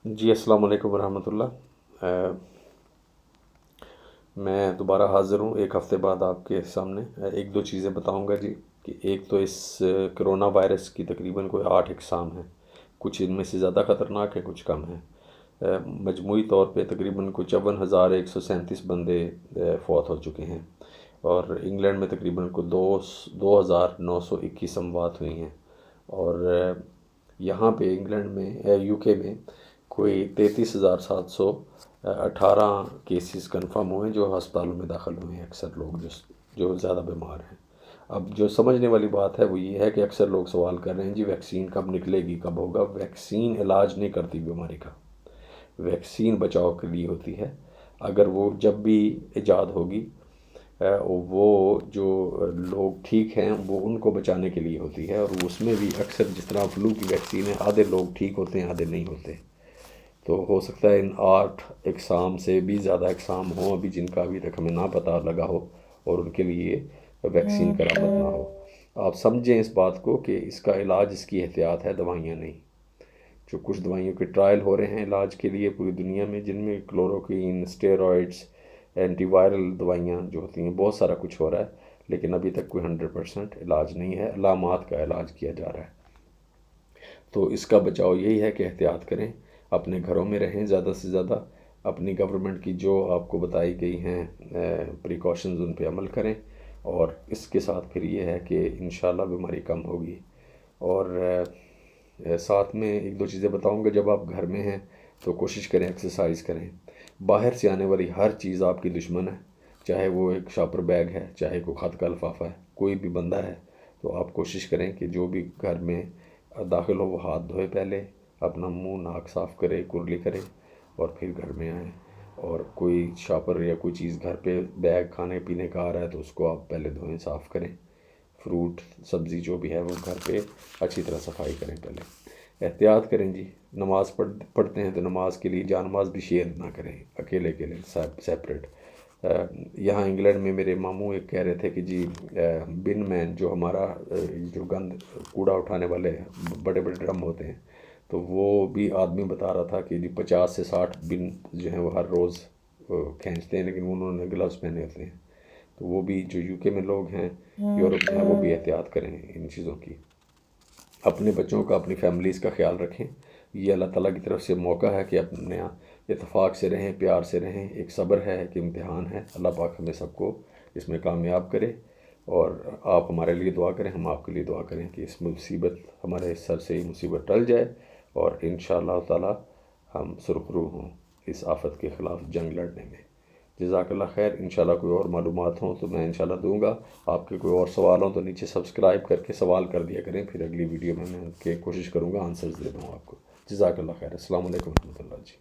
جی السلام علیکم ورحمۃ اللہ۔ میں دوبارہ حاضر ہوں ایک ہفتے بعد آپ کے سامنے۔ ایک دو چیزیں بتاؤں گا جی، کہ ایک تو اس کرونا وائرس کی تقریباً کوئی 8 اقسام ہیں، کچھ ان میں سے زیادہ خطرناک ہیں، کچھ کم ہیں۔ مجموعی طور پہ تقریباً کوئی 54,137 بندے فوت ہو چکے ہیں، اور انگلینڈ میں تقریباً کوئی 2,921 اموات ہوئی ہیں، اور یہاں پہ انگلینڈ میں یو کے میں کوئی 33,718 کیسز کنفرم ہوئے ہیں جو ہسپتالوں میں داخل ہوئے ہیں، اکثر لوگ جو زیادہ بیمار ہیں۔ اب جو سمجھنے والی بات ہے وہ یہ ہے کہ اکثر لوگ سوال کر رہے ہیں جی ویکسین کب نکلے گی، کب ہوگا؟ ویکسین علاج نہیں کرتی بیماری کا، ویکسین بچاؤ کے لیے ہوتی ہے۔ اگر وہ جب بھی ایجاد ہوگی، وہ جو لوگ ٹھیک ہیں وہ ان کو بچانے کے لیے ہوتی ہے، اور اس میں بھی اکثر جس طرح فلو کی ویکسین ہے، آدھے لوگ ٹھیک ہوتے ہیں، آدھے نہیں ہوتے۔ تو ہو سکتا ہے ان 8 اقسام سے بھی زیادہ اقسام ہوں ابھی جن کا ابھی تک ہمیں نہ پتہ لگا ہو، اور ان کے لیے ویکسین کرامت نہ ہو۔ آپ سمجھیں اس بات کو کہ اس کا علاج، اس کی احتیاط ہے، دوائیاں نہیں۔ جو کچھ دوائیوں کے ٹرائل ہو رہے ہیں علاج کے لیے پوری دنیا میں، جن میں کلوروکوین، اسٹیرائڈس، اینٹی وائرل دوائیاں جو ہوتی ہیں، بہت سارا کچھ ہو رہا ہے، لیکن ابھی تک کوئی 100% علاج نہیں ہے، علامات کا علاج کیا جا رہا ہے۔ تو اس کا بچاؤ یہی ہے کہ احتیاط کریں، اپنے گھروں میں رہیں زیادہ سے زیادہ، اپنی گورنمنٹ کی جو آپ کو بتائی گئی ہیں پریکاشنز ان پہ عمل کریں، اور اس کے ساتھ پھر یہ ہے کہ انشاءاللہ بیماری کم ہوگی۔ اور ساتھ میں ایک دو چیزیں بتاؤں گا، جب آپ گھر میں ہیں تو کوشش کریں ایکسرسائز کریں۔ باہر سے آنے والی ہر چیز آپ کی دشمن ہے، چاہے وہ ایک شاپر بیگ ہے، چاہے کوئی خط کا لفافہ ہے، کوئی بھی بندہ ہے، تو آپ کوشش کریں کہ جو بھی گھر میں داخل ہو وہ ہاتھ دھوئے، پہلے اپنا منہ ناک صاف کرے، کرلی کرے، اور پھر گھر میں آئیں۔ اور کوئی شاپر یا کوئی چیز گھر پہ بیگ کھانے پینے کا آ رہا ہے تو اس کو آپ پہلے دھوئیں، صاف کریں۔ فروٹ سبزی جو بھی ہے وہ گھر پہ اچھی طرح صفائی کریں پہلے۔ احتیاط کریں جی، نماز پڑھتے ہیں تو نماز کے لیے جا نماز بھی شیئر نہ کریں، اکیلے اکیلے سیپریٹ۔ یہاں انگلینڈ میں میرے ماموں ایک کہہ رہے تھے کہ جی بن مین جو ہمارا جو گند کوڑا اٹھانے والے بڑے بڑے ڈرم ہوتے ہیں، تو وہ بھی آدمی بتا رہا تھا کہ جی 50 سے 60 بن جو ہیں وہ ہر روز کھینچتے ہیں، لیکن انہوں نے گلوز پہنے ہوتے ہیں۔ تو وہ بھی جو یو کے میں لوگ ہیں، یورپ میں ہیں، وہ بھی احتیاط کریں ان چیزوں کی۔ اپنے بچوں کا، اپنی فیملیز کا خیال رکھیں۔ یہ اللہ تعالیٰ کی طرف سے موقع ہے کہ اپنے اتفاق سے رہیں، پیار سے رہیں۔ ایک صبر ہے، ایک امتحان ہے، اللہ پاک ہمیں سب کو اس میں کامیاب کرے۔ اور آپ ہمارے لیے دعا کریں، ہم آپ کے لیے دعا کریں کہ اس مصیبت، ہمارے سر سے یہ مصیبت ٹل جائے، اور انشاءاللہ تعالیٰ ہم سرخرو ہوں اس آفت کے خلاف جنگ لڑنے میں۔ جزاک اللہ خیر۔ انشاءاللہ کوئی اور معلومات ہوں تو میں انشاءاللہ دوں گا۔ آپ کے کوئی اور سوال ہوں تو نیچے سبسکرائب کر کے سوال کر دیا کریں، پھر اگلی ویڈیو میں کوشش کروں گا آنسرز دے دوں آپ کو۔ جزاک اللہ خیر۔ السلام علیکم ورحمۃ اللہ جی۔